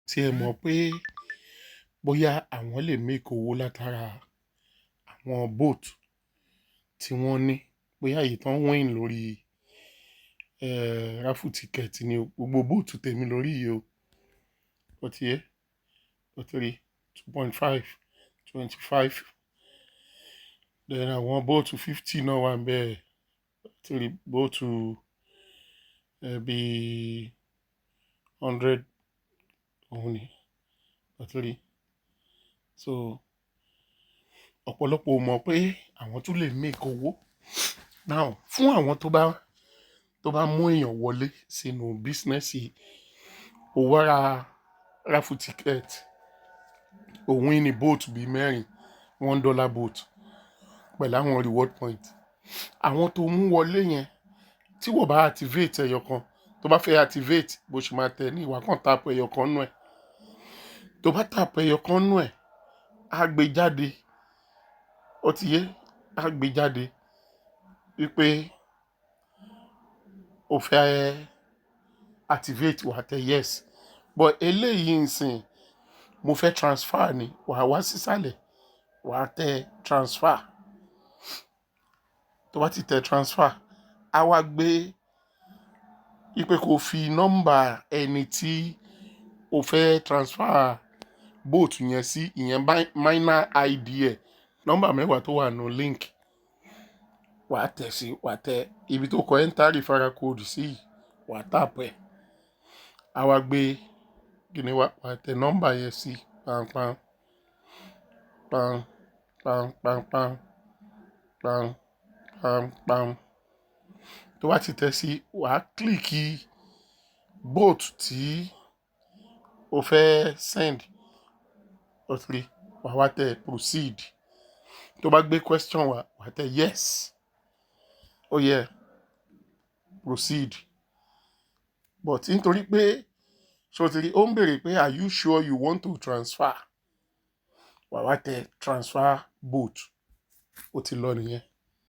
tí ẹ mọ̀ pé bóyá àwọn lè make owó látara àwọn boat tí wọ́n ní, bóyá èyí tán win lórí raffle ticket ni o. Gbogbo boat tèmi lórí yìí o, ó ti yé, ó ti rí 2.5, 25, then àwọn boat 50 náà wà bẹ́ẹ̀, ó ti rí boat bíi 100 òun ni, ó ti rí. So ọ̀pọ̀lọpọ̀ ò mọ̀ pé àwọn tún lè make owó. Now fún àwọn tó bá mú èèyàn wọlé sínú bísínẹ́sì, ó wá ra raffle ticket, òun ní boat bíi mẹ́rin, $1 boat pẹ̀lú àwọn reward point. Àwọn tó mú wọlé yẹn, tí wọ́n bá activate ẹyọ kan, tó bá fẹ́ activate bó ṣe máa tẹ̀ ní ìwà kan tap ẹyọ kan nú ẹ̀. Tó bá tap ẹyọ kan nú ẹ̀, á gbé jáde, ó ti yé, á gbé jáde wípé ó fẹ́ activate, wà tẹ yes. But eléyìí nsìn, mo fẹ́ transfer ni, wà wá sísàlẹ̀, wà tẹ transfer. Tó bá ti tẹ transfer, á wá gbé wípé kó fi nọ́mbà ẹni tí o fẹ́ transfer boat yẹn sí, ìyẹn minor ID ẹ̀, nọ́mbà mẹ́wàá tó wà nù link, wà tẹ̀ sí, wà tẹ ibi tó kọ enter referral code sí, wà tap ẹ̀. Á wá gbé kíni wà tẹ nọ́mbà yẹn sí, pam pam pam pam pam pam pam pam pam. Tó bá ti tẹ̀ sí, wà click boat tí o fẹ́ send, ó ti rí, wà tẹ proceed. Tó bá gbé question wà tẹ yes, ó yẹ proceed. But nítorí pé ṣó ti rí, ó ń béèrè pé are you sure you want to transfer, wà tẹ transfer boat, ó ti lọ nìyẹn.